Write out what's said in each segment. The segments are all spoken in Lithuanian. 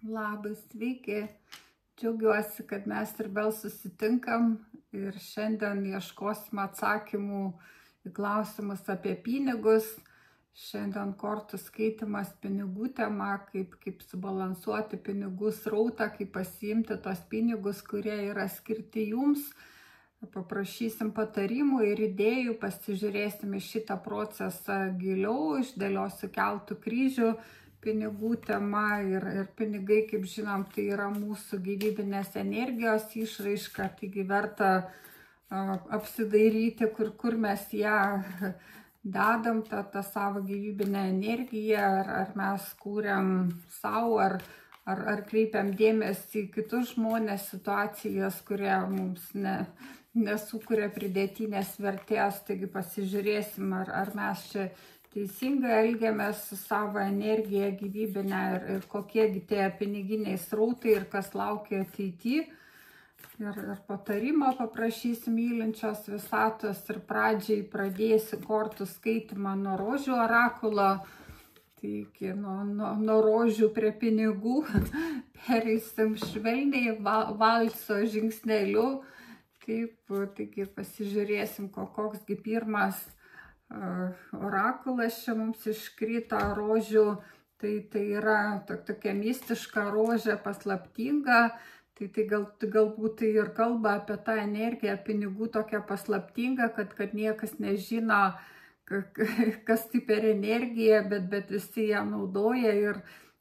Labas, sveiki. Džiaugiuosi, kad mes ir vėl susitinkam ir šiandien ieškosim atsakymų į klausimus apie pinigus. Šiandien kortų skaitimas pinigų tema, kaip subalansuoti pinigų srautą, kaip pasiimti tos pinigus, kurie yra skirti jums. Paprašysim patarimų ir idėjų, pasižiūrėsim į šitą procesą giliau, išdėliosiu keltų kryžių. Pinigų tema ir pinigai, kaip žinom, tai yra mūsų gyvybinės energijos išraiška, taigi verta apsidairyti, kur mes ją dedam, tą savo gyvybinę energiją, ar mes kūriam savo, ar kreipiam dėmesį į kitus žmonės, situacijas, kurie mums nesukuria pridėtinės vertės, taigi pasižiūrėsim, ar mes čia teisingai elgiamės su savo energija gyvybinė ir kokiegi tie piniginiai srautai ir kas laukia ateityje. Ir patarimo paprašysim mylinčios visatos ir pradžiai pradėsiu kortų skaitimą nuo rožių orakulo. Taigi nuo rožių prie pinigų pereisim švelniai valso žingsneliu. Taigi pasižiūrėsim, koksgi pirmas orakulas čia mums iškrito rožių, tai yra tokia mistiška rožė, paslaptinga, tai galbūt tai ir kalba apie tą energiją pinigų tokia paslaptinga, kad niekas nežino, kas tai per energija, bet visi ją naudoja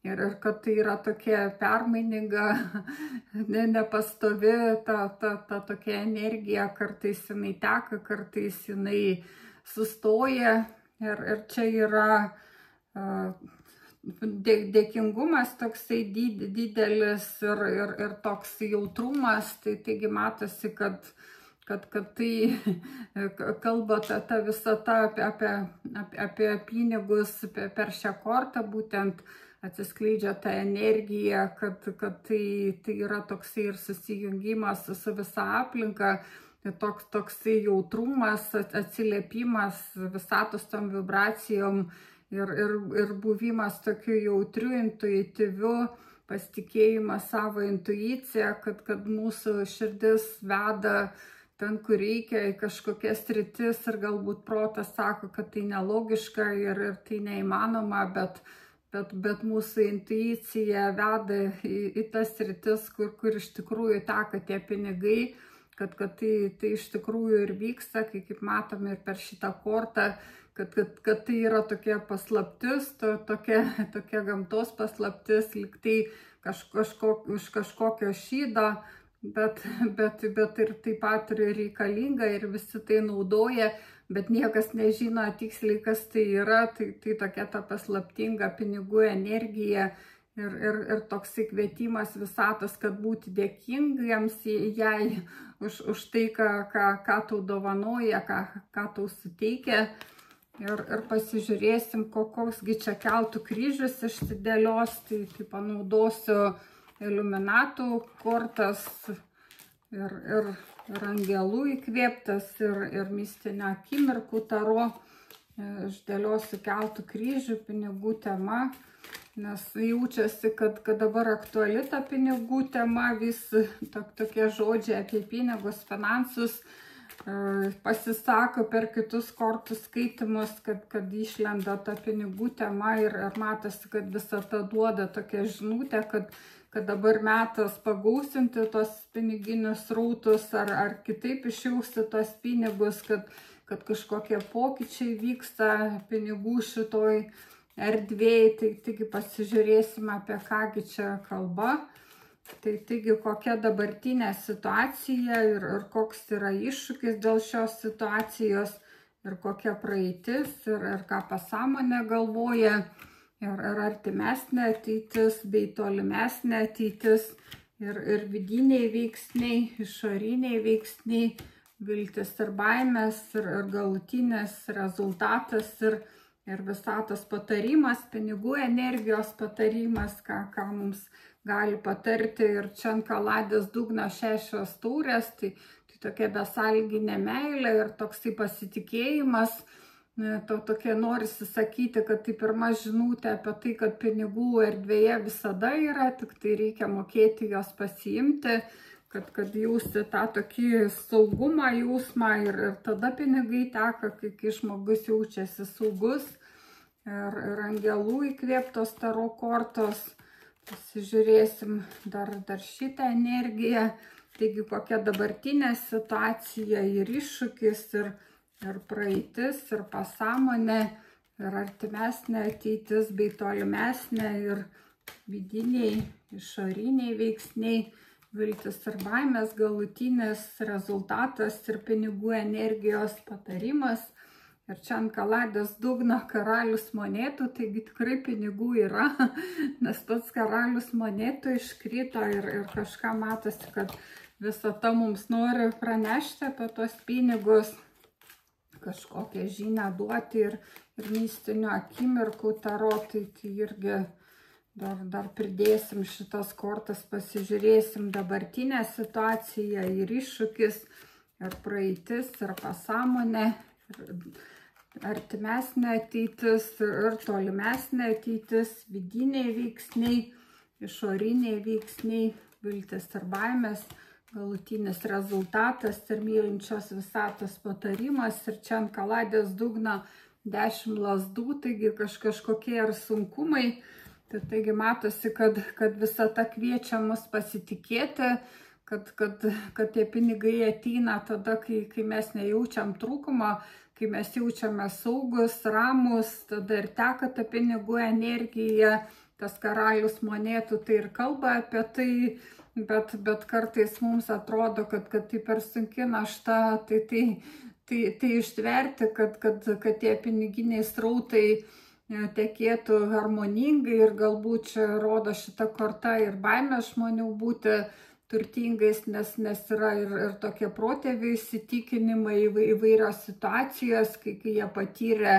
ir kad tai yra tokia permaininga, nepastovi ta tokia energija, kartais jinai teka, kartais jinai sustoja ir čia yra dėkingumas toksai didelis ir toks jautrumas, taigi matosi, kad tai kalba ta visata apie pinigus per šią kortą, būtent atsiskleidžia ta energija, kad tai yra toksai ir susijungimas su visa aplinka, toksai jautrumas, atsiliepimas visatos tom vibracijom ir buvimas tokiu jautriu, intuityviu, pasitikėjimas savo intuiciją, kad mūsų širdis veda ten, kur reikia, į kažkokias sritis ir galbūt protas sako, kad tai nelogiška ir tai neįmanoma, bet mūsų intuicija veda į tas sritis, kur iš tikrųjų teka tie pinigai, kad tai iš tikrųjų ir vyksta, kaip matome ir per šitą kortą, kad tai yra tokia paslaptis, tokia gamtos paslaptis, lyg tai iš kažkokio šydo, bet ir taip pat ir reikalinga ir visi tai naudoja, bet niekas nežino tiksliai, kas tai yra, tai tokia ta paslaptinga pinigų energija. Ir toksai kvietimas visatos, kad būti dėkingiems jai už tai, ką tau dovanoja, ką tau suteikia. Ir pasižiūrėsim, koksgi čia keltų kryžius išsidėlios, tai panaudosiu iliuminatų kortas ir angelų įkvėptas ir mistinio akimirkų taro. Išdėliosiu keltų kryžių, pinigų tema. Nes jaučiasi, kad dabar aktuali ta pinigų tema, vis tokie žodžiai apie pinigus, finansus pasisako per kitus kortų skaitimus, kad išlenda ta pinigų tema ir matosi, kad visą tą duoda tokia žinutė, kad dabar metas pagausinti tos piniginius srautus ar kitaip išjausti tos pinigus, kad kažkokie pokyčiai vyksta pinigų šitoj erdvėje, taigi pasižiūrėsime, apie kągi čia kalba. Taigi kokia dabartinė situacija ir koks yra iššūkis dėl šios situacijos ir kokia praeitis ir ką pasąmonė galvoja ir artimesnė ateitis bei tolimesnė ateitis ir vidiniai veiksniai, išoriniai veiksniai, viltis ir baimės ir galutinis rezultatas ir visatos patarimas, pinigų energijos patarimas, ką mums gali patarti. Ir čia ant kaladės dugno 6 taurės, tai tokia besąlyginė meilė ir toksai pasitikėjimas tokia norisi sakyti, kad tai pirma žinutė apie tai, kad pinigų erdvėje visada yra, tik tai reikia mokėti jos pasiimti, kad jausti tą tokį saugumą jausmą ir tada pinigai teka, kai žmogus jaučiasi saugus. Ir angelų įkvėptos taro kortos. Pasižiūrėsim dar šitą energiją. Taigi kokia dabartinė situacija ir iššūkis, ir praeitis, ir pasąmonė, ir artimesnė ateitis, bei tolimesnė, ir vidiniai, išoriniai veiksniai, viltis ir baimės, galutinis rezultatas ir pinigų energijos patarimas. Ir čia ant kaladės dugno karalius monetų, taigi tikrai pinigų yra, nes pats karalius monetų iškrito ir kažką matosi, kad visata mums nori pranešti apie tos pinigus, kažkokią žinią duoti ir mistinių akimirkų taro, tai irgi dar pridėsim šitas kortas, pasižiūrėsim dabartinę situaciją ir iššūkis, ir praeitis, ir pasąmonė, ir artimesnė ateitis, ir tolimesnė ateitis, vidiniai veiksniai, išoriniai veiksniai, viltis ir baimės, galutinis rezultatas ir mylinčios visatos patarimas. Ir čia ant kaladės dugno 10 lazdų, taigi kažkokie ir sunkumai. Taigi matosi, kad visata kviečia mus pasitikėti, kad tie pinigai ateina tada, kai mes nejaučiam trūkumo, kai mes jaučiame saugus, ramus, tada ir teka ta pinigų energija, tas karalius monetų tai ir kalba apie tai, bet kartais mums atrodo, kad tai per sunki našta, tai ištverti, kad tie piniginiai srautai tekėtų harmoningai ir galbūt čia rodo šita korta ir baimė žmonių būti turtingais, nes yra ir tokie protėvių įsitikinimai, įvairios situacijos, kai jie patyrė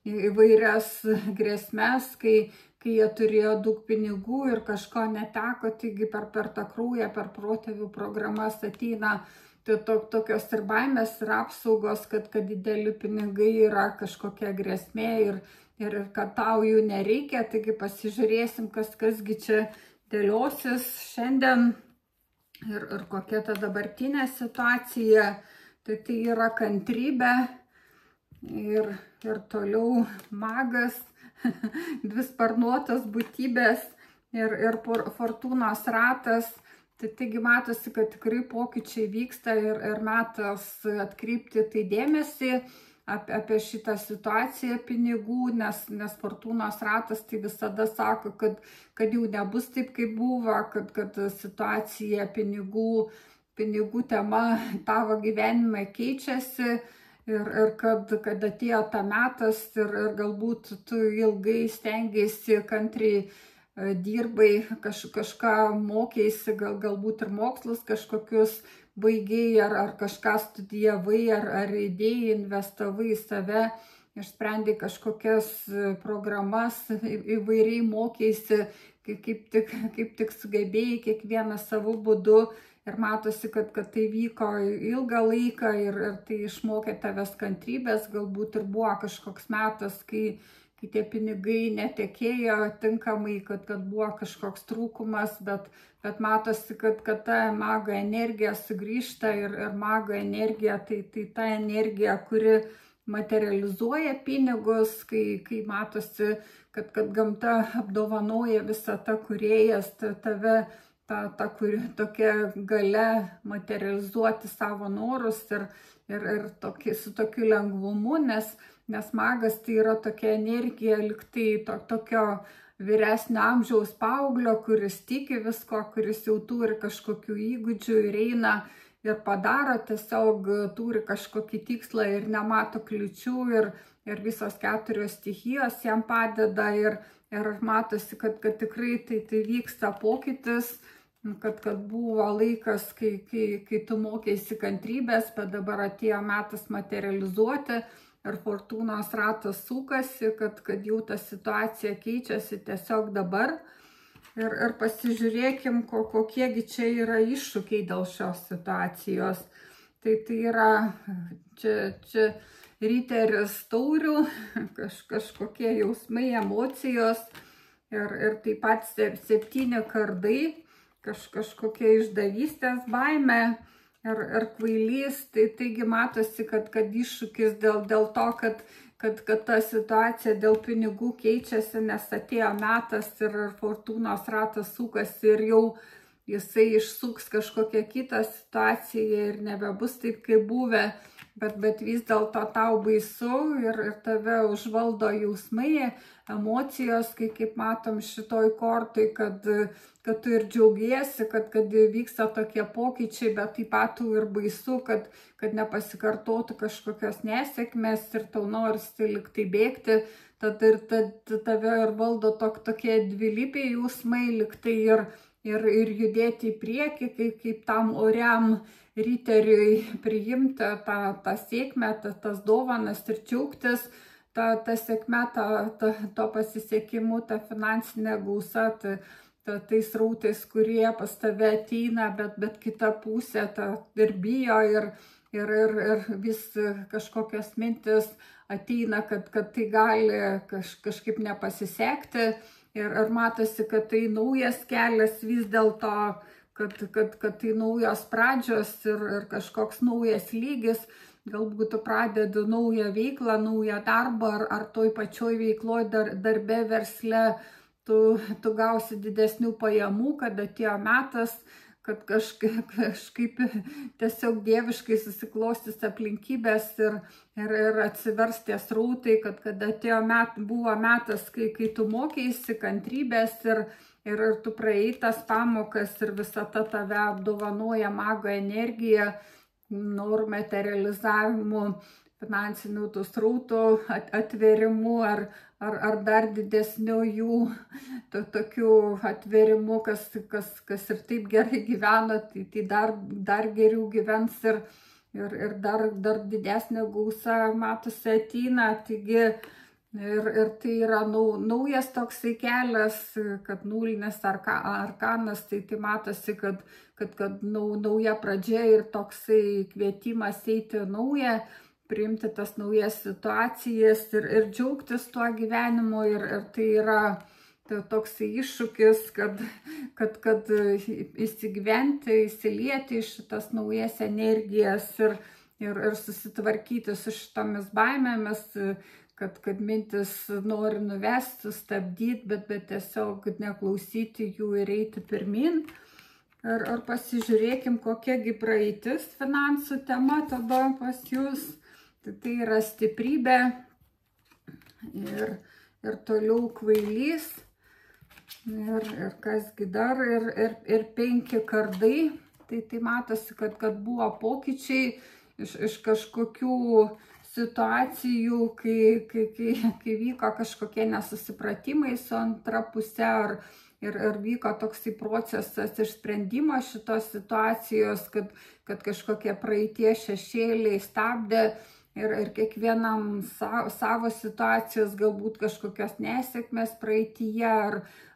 įvairias grėsmes, kai jie turėjo daug pinigų ir kažko neteko, taigi per tą kraują, per protėvių programas ateina tokios ir baimės, ir apsaugos, kad dideli pinigai yra kažkokia grėsmė ir kad tau jų nereikia. Taigi pasižiūrėsim, kasgi čia dėliosis šiandien. Ir kokia ta dabartinė situacija, tai yra kantrybė ir toliau magas, dvisparnuotos būtybės ir fortūnos ratas. Taigi matosi, kad tikrai pokyčiai vyksta ir metas atkreipti tai dėmesį apie šitą situaciją pinigų, nes fortūnos ratas tai visada sako, kad jau nebus taip, kaip buvo, kad situacija pinigų tema tavo gyvenime keičiasi ir kad atėjo ta metas ir galbūt tu ilgai stengiasi, kantriai dirbai, kažką mokėsi, galbūt ir mokslus kažkokius baigėjai, ar kažką studijavai, ar idėjai investavai į save, išsprendai kažkokias programas, įvairiai mokėsi, kaip tik sugebėjai kiekvieną savo būdu ir matosi, kad tai vyko ilgą laiką ir tai išmokė tavęs kantrybės, galbūt ir buvo kažkoks metas, kai tie pinigai netekėjo tinkamai, kad buvo kažkoks trūkumas, bet matosi, kad ta mago energija sugrįžta ir mago energija, tai ta energija, kuri materializuoja pinigus, kai matosi, kad gamta apdovanoja visą tą kūrėjas, tave tokia galia materializuoti savo norus ir su tokiu lengvumu, nes magas tai yra tokia energija, liktai tokio vyresnio amžiaus paauglio, kuris tiki visko, kuris jau turi kažkokių įgūdžių ir eina ir padaro, tiesiog turi kažkokį tikslą ir nemato kliučių ir visos 4 stichijos jam padeda ir matosi, kad tikrai tai vyksta pokytis, kad buvo laikas, kai tu mokėsi kantrybės, bet dabar atėjo metas materializuoti. Ir fortūnos ratas sukasi, kad jau ta situacija keičiasi tiesiog dabar. Ir pasižiūrėkim, kokiegi čia yra iššūkiai dėl šios situacijos. Tai yra, čia riteris taurių, kažkokie jausmai, emocijos ir taip pat 7 kardai, kažkokia išdavystės baimė ir kvailys. Taigi matosi, kad iššūkis dėl to, kad ta situacija dėl pinigų keičiasi, nes atėjo metas ir fortūnos ratas sukasi ir jau jisai išsuks kažkokią kitą situaciją ir nebebus taip, kaip buvę, bet vis dėlto tau baisu ir tave užvaldo jausmai, emocijos, kaip matom šitoj kortoj, kad tu ir džiaugiesi, kad vyksta tokie pokyčiai, bet taip pat tu ir baisu, kad nepasikartotų kažkokios nesėkmės ir tau norisi liktai bėgti, tad ir tave ir valdo tokie dvilypiai jausmai, liktai ir judėti į priekį, kaip tam oriam riteriui priimti tą sėkmę, tas dovanas ir džiaugtis ta sėkme, to pasisekimu, ta finansinė gausa, tais rautais, kurie pas tave ateina, bet kita pusė ir bijo ir vis kažkokios mintis ateina, kad tai gali kažkaip nepasisekti. Ir matosi, kad tai naujas kelias vis dėlto, kad tai naujos pradžios ir kažkoks naujas lygis, galbūt tu pradedi naują veiklą, naują darbą, ar toj pačioj veikloj darbe, versle, tu gausi didesnių pajamų, kad atėjo metas, kad kažkaip tiesiog dieviškai susiklostys aplinkybės ir atsivers tie srautai, kad atėjo buvo metas, kai tu mokėsi kantrybės ir tu praėjai tas pamokas ir visata tave apdovanoja mago energiją, norų materializavimu, finansinių tų srautų atverimu ar dar didesnių jų tokių atverimu, kas ir taip gerai gyveno, tai dar geriau gyvens ir dar didesnė gausa matosi ateina. Taigi ir tai yra naujas toksai kelias, kad nulinis arkanas, tai matosi, kad nauja pradžia ir toksai kvietimas eiti naują, priimti tas naujas situacijas ir džiaugtis tuo gyvenimu. Ir tai yra toksai iššūkis, kad įsigyventi, įsilieti į šitas naujas energijas ir susitvarkyti su šitomis baimėmis, kad mintis nori nuvesti, stabdyti, bet tiesiog neklausyti jų ir eiti pirmin. Ar pasižiūrėkim, kokiagi praeitis finansų tema tada pas jūs. Tai yra stiprybė ir toliau kvailys ir kasgi dar ir 5 kardai. Tai matosi, kad buvo pokyčiai iš kažkokių situacijų, kai vyko kažkokie nesusipratimai su antra pusė ir vyko toksai procesas išsprendimo šitos situacijos, kad kažkokie praeities šešėliai stabdė ir kiekvienam savo situacijos, galbūt kažkokios nesėkmės praeityje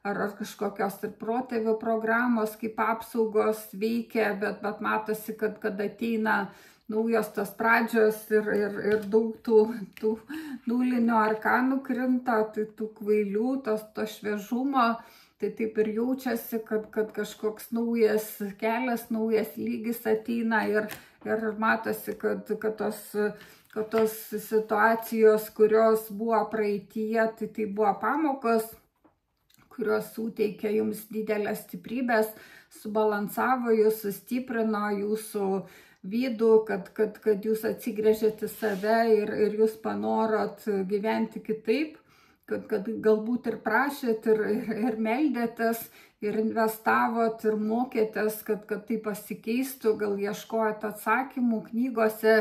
ar kažkokios ir protėvių programos kaip apsaugos veikia, bet matosi, kad ateina naujos tos pradžios ir daug tų nulinių arkanų krinta, tai tų kvailių, to šviežumo. Tai taip ir jaučiasi, kad kažkoks naujas kelias, naujas lygis ateina ir matosi, kad tos situacijos, kurios buvo praeityje, tai buvo pamokos, kurios suteikė jums didelės stiprybės, subalansavo jūs, sustiprino jūsų vidų, kad jūs atsigręžėte save ir jūs panorot gyventi kitaip. Kad galbūt ir prašėt, ir meldėtės, ir investavot, ir mokėtės, kad tai pasikeistų, gal ieškojot atsakymų knygose,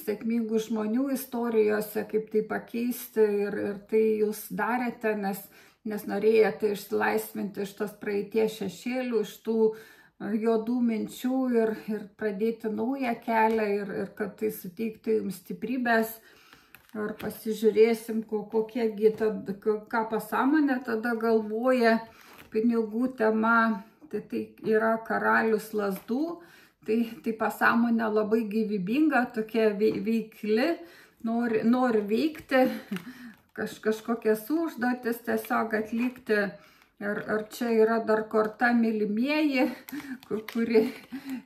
sėkmingų žmonių istorijose, kaip tai pakeisti, ir tai jūs darėte, nes norėjote išsilaisvinti iš tos praeities šešėlių, iš tų juodų minčių ir pradėti naują kelią ir kad tai suteiktų jums stiprybės. Ir pasižiūrėsim, ką pasąmonė tada galvoja. Pinigų tema, tai yra karalius lazdų, tai pasąmonė labai gyvybinga, tokia veikli, nori veikti, kažkokias užduotis tiesiog atlikti. Ir čia yra dar korta mylimieji, kuri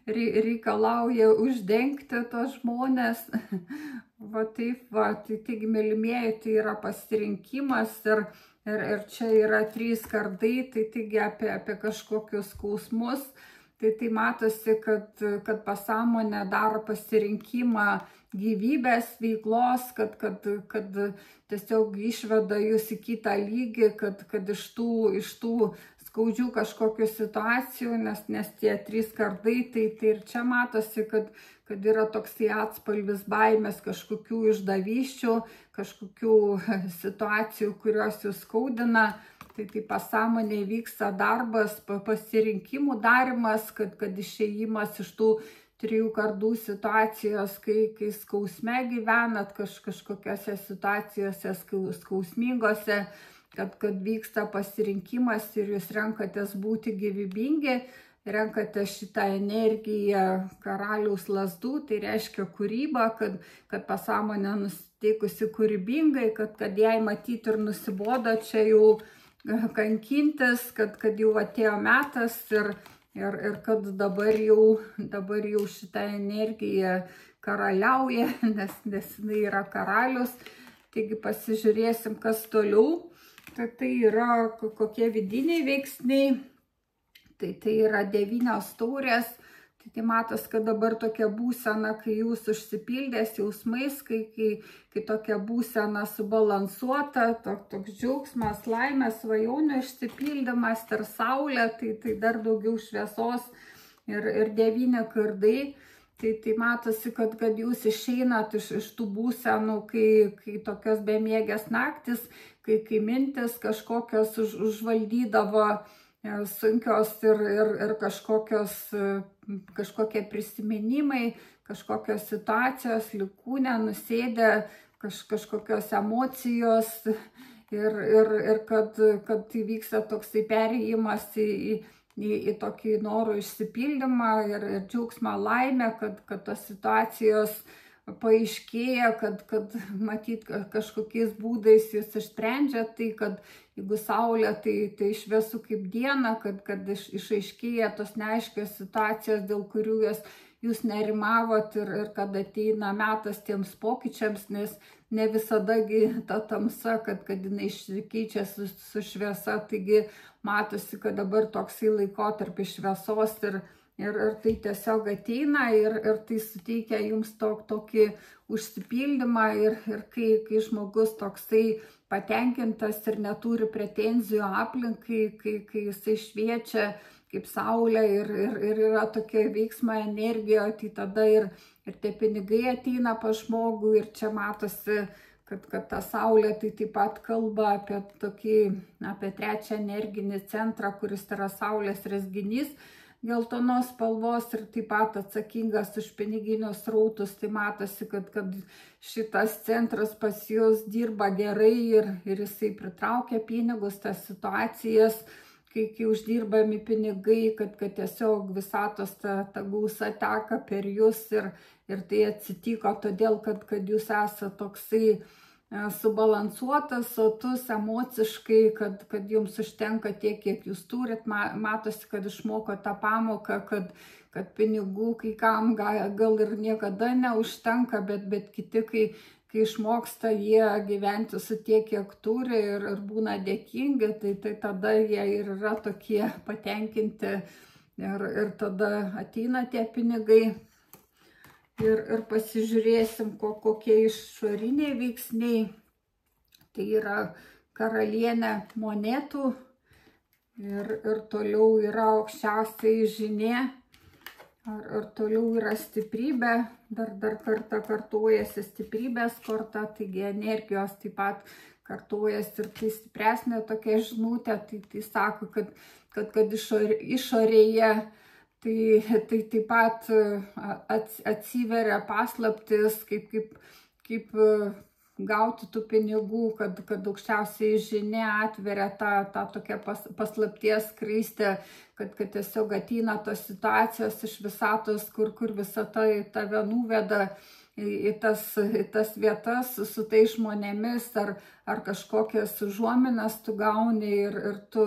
reikalauja uždengti tos žmonės. Va taip, taigi mylimieji tai yra pasirinkimas ir čia yra 3 kardai, tai taigi apie kažkokius skausmus. Tai matosi, kad pasąmonė daro pasirinkimą gyvybės, veiklos, kad tiesiog išveda jūs į kitą lygį, kad iš tų skaudžių kažkokių situacijų, nes tie 3 kardai, tai ir čia matosi, kad yra toksai atspalvis baimės, kažkokių išdavysčių, kažkokių situacijų, kurios jūs skaudina. Tai pasąmonėje vyksta darbas, pasirinkimų darimas, kad išėjimas iš tų 3 kardų situacijos, kai skausme gyvenat, kažkokiose situacijose skausmingose, kad vyksta pasirinkimas ir jūs renkatės būti gyvybingi, renkate šitą energiją karaliaus lazdų, tai reiškia kūrybą, kad pasąmonė nusiteikusi kūrybingai, kad jai matyti ir nusibodo čia jau kankintis, kad jau atėjo metas ir kad dabar jau šita energija karaliauja, nes jinai yra karalius. Taigi pasižiūrėsim, kas toliau. Tai yra kokie vidiniai veiksniai. Tai yra 9 taurės. Tai matos, kad dabar tokia būsena, kai jūs užsipildės jausmais, kai tokia būsena subalansuota, toks džiaugsmas, laimės, svajonių išsipildymas ir saulė, tai dar daugiau šviesos ir 9 kardai. Tai matosi, kad jūs išeinat iš tų būsenų, kai tokios bemiegės naktis, kai mintis kažkokios užvaldydavo, sunkios ir kažkokie prisiminimai, kažkokios situacijos, likūnė nusėdė, kažkokios emocijos ir kad įvyksta toksai perėjimas į tokį norų išsipildymą ir džiaugsmą, laimę, kad tos situacijos paaiškėja, kad matyt kažkokiais būdais jūs išsprendžiat, tai kad jeigu saulė, tai šviesu kaip diena, kad išaiškėja tos neaiškios situacijos, dėl kurių jūs nerimavot ir kad ateina metas tiems pokyčiams, nes ne visadagi ta tamsa, kad jinai keičia su šviesa, taigi matosi, kad dabar toksai laikotarpis šviesos ir tai tiesiog ateina ir tai suteikia jums tokį užsipildymą ir kai žmogus toksai patenkintas ir neturi pretenzijų aplinkai, kai jisai šviečia kaip saulė ir yra tokia veiksmo energija, tai tada ir tie pinigai ateina pas žmogų ir čia matosi, kad ta saulė tai taip pat kalba apie 3 energinį centrą, kuris yra saulės rezginys, geltonos spalvos ir taip pat atsakingas už piniginius srautus, tai matosi, kad šitas centras pas jūs dirba gerai ir jisai pritraukia pinigus, tas situacijas, kai uždirbami pinigai, kad tiesiog visatos ta gausa teka per jūs ir tai atsitiko todėl, kad jūs esate toksai subalansuotas, sotus emociškai, kad jums užtenka tiek, kiek jūs turit. Matosi, kad išmoko tą pamoką, kad pinigų kai kam gal ir niekada neužtenka, bet kiti, kai išmoksta jie gyventi su tiek, kiek turi ir būna dėkingi, tai tada jie ir yra tokie patenkinti ir tada ateina tie pinigai. Ir pasižiūrėsim, kokie išoriniai veiksniai. Tai yra karalienė monetų ir toliau yra aukščiausiai žinė. Ar toliau yra stiprybė. Dar kartą kartuojasi stiprybės korta, taigi energijos taip pat kartuojasi ir tai stipresnė tokia žinutė. Tai sako, kad išorėje tai taip pat atsiveria paslaptis, kaip gauti tų pinigų, kad aukščiausiai žinia atveria tą tokią paslapties skraistę, kad tiesiog ateina tos situacijos iš visatos, kur visata tave nuveda į tas vietas su tais žmonėmis, ar kažkokias užuominas tu gauni ir tu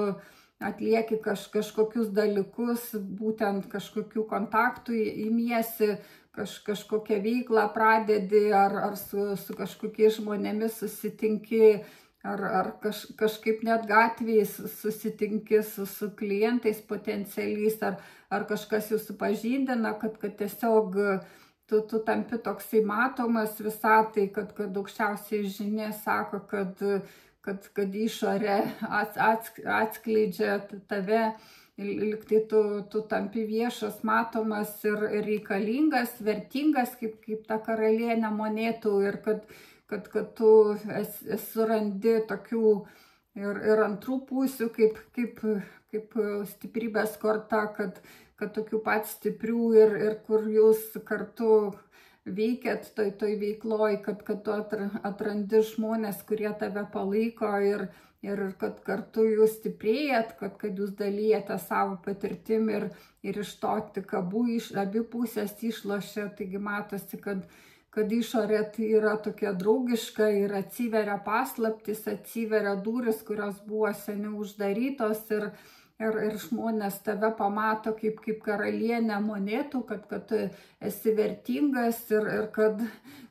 atlieki kažkokius dalykus, būtent kažkokių kontaktų imiesi, kažkokią veiklą pradedi, ar su kažkokiais žmonėmis susitinki, ar kažkaip net gatvėje susitinki su klientais potencialiais, ar kažkas jūs supažindina, kad tiesiog tu tampi toksai matomas visatai, kad aukščiausiai žinia sako, kad išorė atskleidžia tave, liktai tu tampi viešas, matomas ir reikalingas, vertingas, kaip ta karalienė monetų, ir kad tu surandi tokių ir antrų pusių, kaip stiprybės korta, kad tokių pat stiprių ir kur jūs kartu veikiat toj veikloj, kad tu atrandi žmonės, kurie tave palaiko ir kad kartu jūs stiprėjat, kad jūs dalyjate savo patirtim ir iš to tik abi pusės išlošia. Taigi matosi, kad išorė tai yra tokia draugiška ir atsiveria paslaptis, atsiveria duris, kurios buvo seniau uždarytos ir žmonės tave pamato kaip karalienę monetų, kad tu esi vertingas ir kad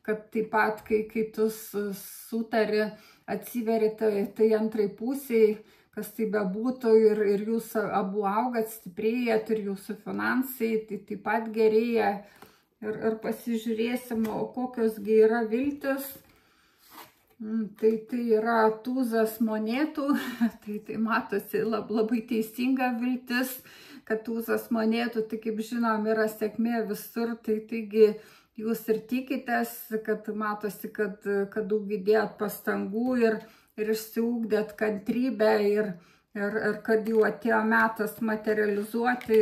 taip pat, kai tu sutari, atsiveri tai antrai pusiai, kas tai bebūtų, ir jūs abu augat, stiprėjat, ir jūsų finansai tai taip pat gerėja. Ir pasižiūrėsim, kokiosgi yra viltis. Tai yra tūzas monetų, tai matosi labai teisinga viltis, kad tūzas monetų, tai kaip žinom, yra sėkmė visur, taigi jūs ir tikitės, kad matosi, kad daug įdėjot pastangų ir išsiugdėt kantrybę ir kad jau atėjo metas materializuoti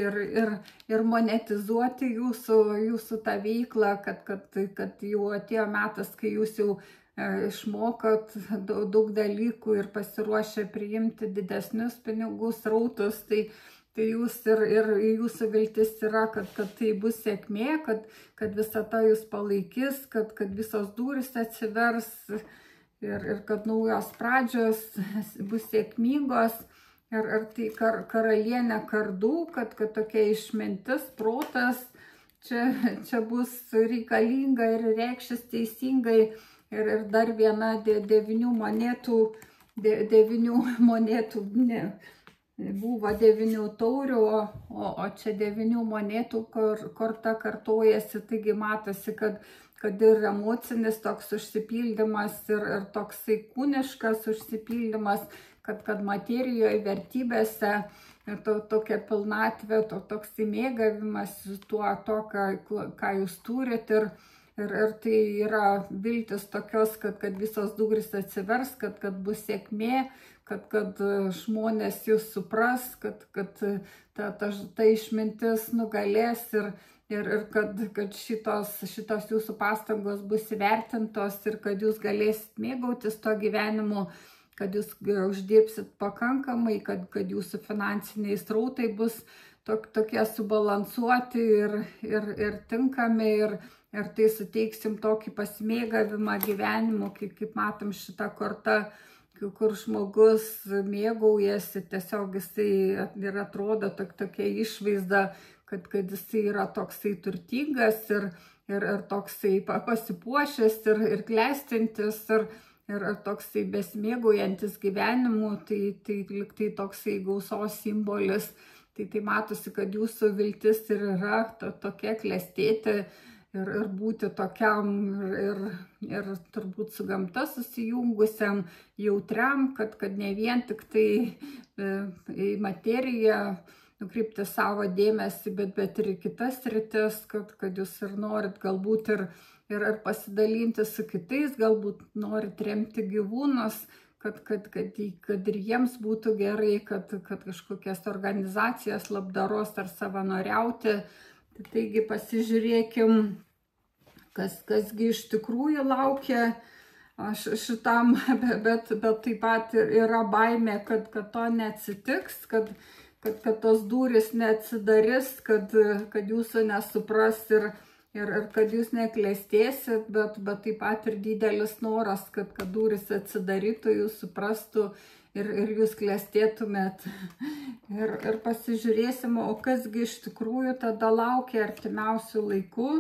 ir monetizuoti jūsų tą veiklą, kad jau atėjo metas, kai jūs jau išmokot daug dalykų ir pasiruošę priimti didesnius pinigų srautus, tai jūs ir jūsų viltis yra, kad tai bus sėkmė, kad visata jūs palaikys, kad visos durys atsivers ir kad naujos pradžios bus sėkmingos. Ir tai karalienė kardų, kad tokia išmintis, protas čia bus reikalinga ir reikšis teisingai. Ir dar viena 9 monetų, ne, buvo 9 taurių, o čia 9 monetų korta kartojasi, taigi matosi, kad ir emocinis toks užsipildymas ir toksai kūniškas užsipildymas, kad materijoje, vertybėse, tokia pilnatvė, toks įmėgavimas tuo, ką jūs turit. Ir tai yra viltis tokios, kad visos durys atsivers, kad bus sėkmė, kad žmonės jūs supras, kad ta išmintis nugalės ir kad šitos jūsų pastangos bus įvertintos ir kad jūs galėsit mėgautis to gyvenimu, kad jūs uždirbsit pakankamai, kad jūsų finansiniai srautai bus tokie subalansuoti ir tinkami ir tai suteiksim tokį pasimėgavimą gyvenimu, kaip matom šitą kortą, kur žmogus mėgaujasi, tiesiog jisai ir atrodo tokia išvaizda, kad jisai yra toksai turtingas ir toksai pasipuošęs ir klestintis ir toksai besimėgaujantis gyvenimu, tai toksai gausos simbolis. Tai matosi, kad jūsų viltis ir yra tokia klestėti ir būti tokiam ir turbūt su gamta susijungusiam, jautriam, kad ne vien tik tai į materiją nukreipti savo dėmesį, bet ir į kitas sritis, kad jūs ir norit galbūt ir pasidalinti su kitais, galbūt norit remti gyvūnus, kad ir jiems būtų gerai, kad kažkokias organizacijas labdaros ar savanoriauti. Taigi pasižiūrėkim, kasgi iš tikrųjų laukia šitam, bet taip pat yra baimė, kad to neatsitiks, kad tos durys neatsidarys, kad jūsų nesupras ir kad jūs neklestėsit, bet taip pat ir didelis noras, kad durys atsidarytų, jūs suprastų ir jūs klestėtumėt. Ir pasižiūrėsim, o kasgi iš tikrųjų tada laukia artimiausių laikų.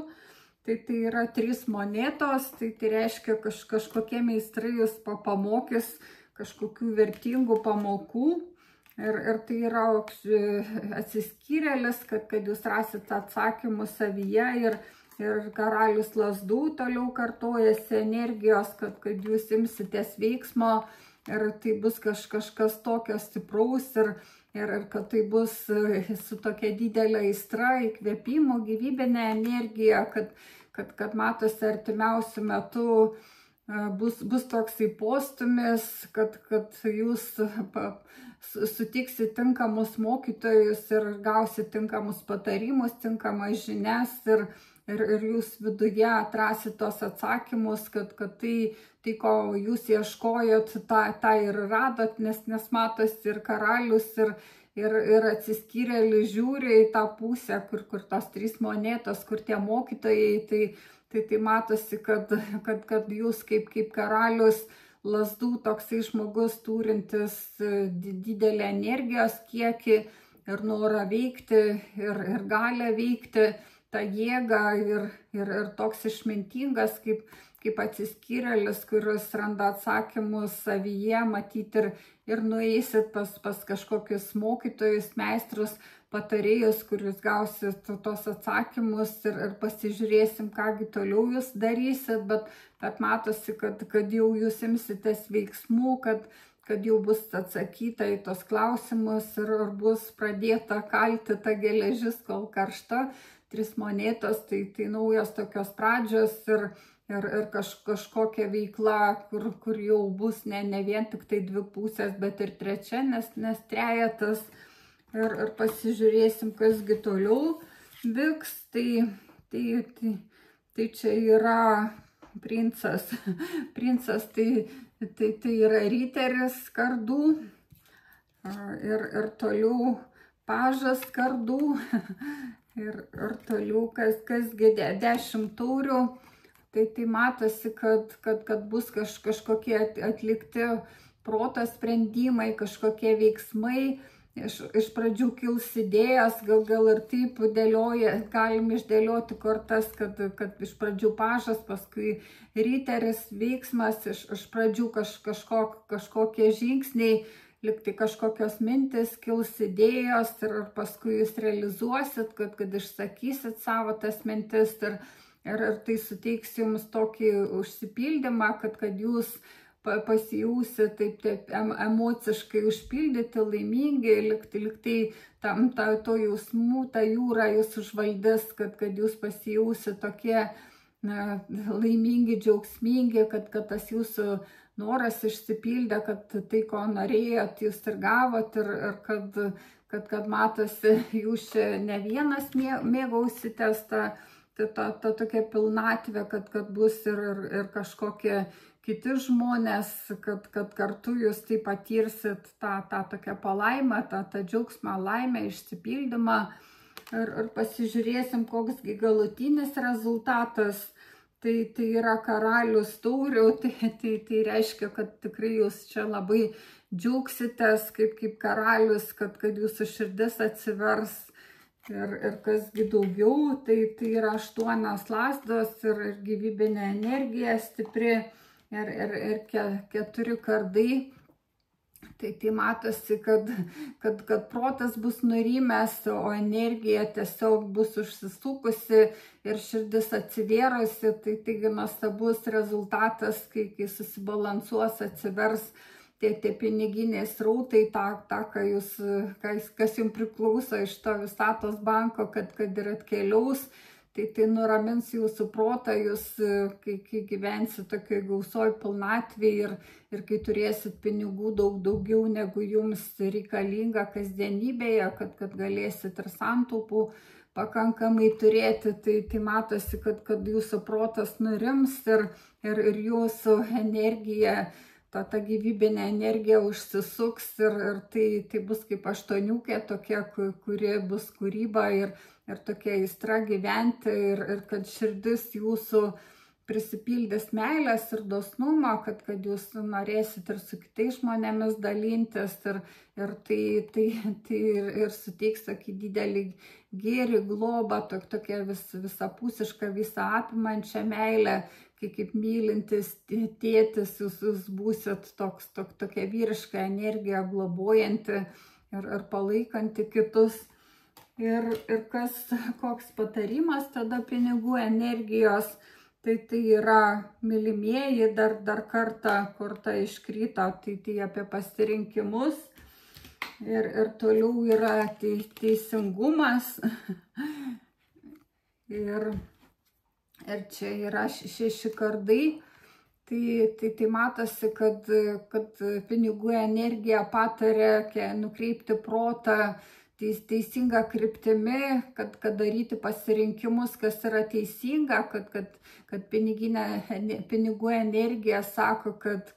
Tai yra 3 monetos, tai reiškia kažkokie meistrai jūs pamokys kažkokių vertingų pamokų. Ir tai yra atsiskyrėlis, kad jūs rasit atsakymus savyje ir karalius lazdų toliau kartojasi energijos, kad jūs imsitės veiksmo ir tai bus kažkas tokio stipraus ir kad tai bus su tokia didelė aistra, įkvėpimo, gyvybinė energija, kad matosi artimiausių metų bus toksai postumis, kad jūs sutiksit tinkamus mokytojus ir gausit tinkamus patarimus, tinkamas žinias ir jūs viduje atrasit tos atsakymus, kad tai, ko jūs ieškojot, tą ir radot, nes matosi ir karalius, ir atsiskyrėlis žiūri į tą pusę, kur tos 3 monetos, kur tie mokytojai, tai matosi, kad jūs kaip karalius lazdų toksai žmogus turintis didelį energijos kiekį ir norą veikti ir galę veikti, tą jėgą ir toks išmintingas kaip atsiskyrėlis, kuris randa atsakymus savyje, matyti ir nueisit pas kažkokius mokytojus, meistrus, patarėjus, kur jūs gausit tos atsakymus ir pasižiūrėsim, kągi toliau jūs darysit, bet matosi, kad jau jūs imsitės veiksmų, kad jau bus atsakyta į tos klausimus ir bus pradėta kalti ta geležis, kol karšta. 3 monetos, tai naujos tokios pradžios ir kažkokia veikla, kur jau bus ne vien tik tai 2 pusės, bet ir 3, nes trejetas. Ir pasižiūrėsim, kasgi toliau vyks. Tai čia yra princas. Princas tai yra riteris kardų. Ir toliau pažas kardų. Ir toliau kasgi 10 taurių. Tai matosi, kad bus kažkokie atlikti proto sprendimai, kažkokie veiksmai. Iš pradžių kils idėjas, gal ir taip galim išdėlioti kortas, kad iš pradžių pažas, paskui riteris veiksmas, iš pradžių kažkokie žingsniai, likti kažkokios mintis, kils idėjos ir paskui jūs realizuosit, kad išsakysit savo tas mintis ir tai suteiks jums tokį užsipildymą, kad jūs pasijausit taip emociškai užpildyti, laimingi, liktai to jausmų, ta jūra jūs užvaldys, kad jūs pasijausit tokie laimingi, džiaugsmingi, kad tas jūsų noras išsipildė, kad tai, ko norėjot, jūs ir gavot ir kad matosi, jūs čia ne vienas mėgausitės ta tokia pilnatvė, kad bus ir kažkokie kiti žmonės, kad kartu jūs tai patirsit tą tokią palaimą, tą džiaugsmą, laimę, išsipildymą ir pasižiūrėsim, koksgi galutinis rezultatas. Tai yra karalius taurių, tai reiškia, kad tikrai jūs čia labai džiaugsitės kaip karalius, kad jūsų širdis atsivers ir kasgi daugiau, tai yra 8 lazdos ir gyvybinė energija stipri. Ir 4 kardai, tai matosi, kad protas bus nurimęs, o energija tiesiog bus užsisukusi ir širdis atsivėrusi, taigi nuostabus rezultatas, kai susibalansuos, atsivers tie piniginiai srautai, kas jums priklauso iš to visatos banko, kad ir atkeliaus. Tai nuramins jūsų protą, jūs, kai gyvensit tokioj gausoj pilnatvėj ir kai turėsit pinigų daugiau negu jums reikalinga kasdienybėje, kad galėsit ir santaupų pakankamai turėti, tai matosi, kad jūsų protas nurims ir jūsų energija ta gyvybinė energija užsisuks ir tai bus kaip aštuoniukė tokia, kuri bus kūryba ir tokia aistra gyventi ir kad širdis jūsų prisipildys meilės ir dosnumo, kad jūs norėsit ir su kitais žmonėmis dalintis ir tai ir suteiks tokį didelį gėrį, globą, tokia visapusišką, visą apimančią meilę, kai kaip mylintis tėtis jūs būsit tokia vyriška energija, globojanti ir palaikanti kitus. Ir koks patarimas tada pinigų energijos, tai yra, mylimieji, dar kartą iškrito, tai apie pasirinkimus. Ir toliau yra teisingumas. Ir čia yra 6 kardai. Tai matosi, kad pinigų energija pataria nukreipti protą teisinga kryptimi, kad daryti pasirinkimus, kas yra teisinga, kad pinigų energija sako, kad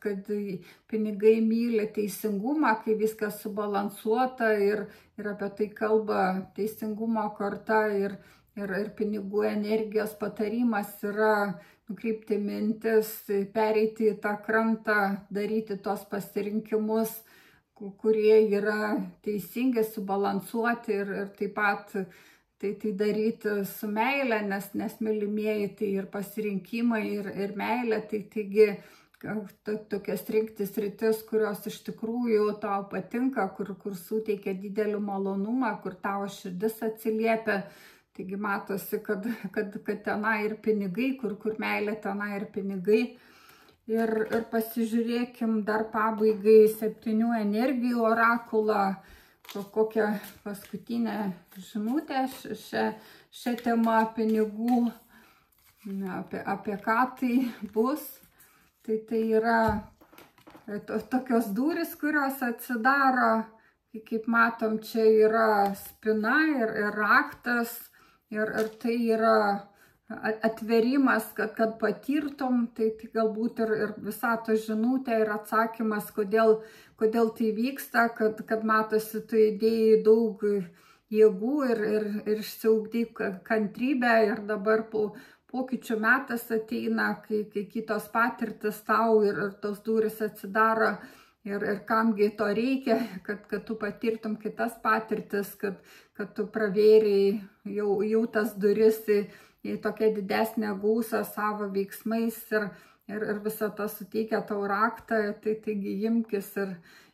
pinigai myli teisingumą, kai viskas subalansuota ir apie tai kalba teisingumo karta ir pinigų energijos patarimas yra nukreipti mintis, pereiti į tą krantą, daryti tos pasirinkimus, kurie yra teisingi, subalansuoti ir taip pat tai daryti su meile, nes mylimieji tai ir pasirinkimai, ir meilė, taigi tokias rinktis sritis, kurios iš tikrųjų tau patinka, kur suteikia didelį malonumą, kur tavo širdis atsiliepia. Taigi matosi, kad tenai ir pinigai, kur meilė tenai ir pinigai. Ir pasižiūrėkim dar pabaigai 7 energijų orakulą, kokią paskutinę žinutę šią temą pinigų, apie ką tai bus. Tai yra tokios durys, kurios atsidaro, kaip matom, čia yra spina ir raktas, ir tai yra atverimas, kad patirtum, tai galbūt ir visato žinutė ir atsakymas, kodėl tai vyksta, kad matosi, tu įdėjai daug jėgų ir išsiugdai kantrybę ir dabar pokyčių metas ateina, kai kitos patirtis tau ir tos durys atsidaro ir kamgi to reikia, kad tu patirtum kitas patirtis, kad tu pravėrei jau tas duris į tokią didesnę gausą savo veiksmais ir visą tą suteikia tau raktą, taigi imkis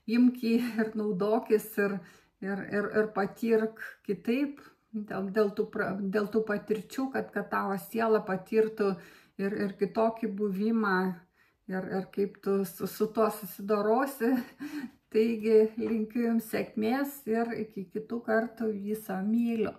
imk jį ir naudokis ir patirk kitaip dėl tų patirčių, kad tavo siela patirtų ir kitokį buvimą ir kaip tu su tuo susidorosi. Taigi linkiu jums sėkmės ir iki kitų kartų, viso myliu.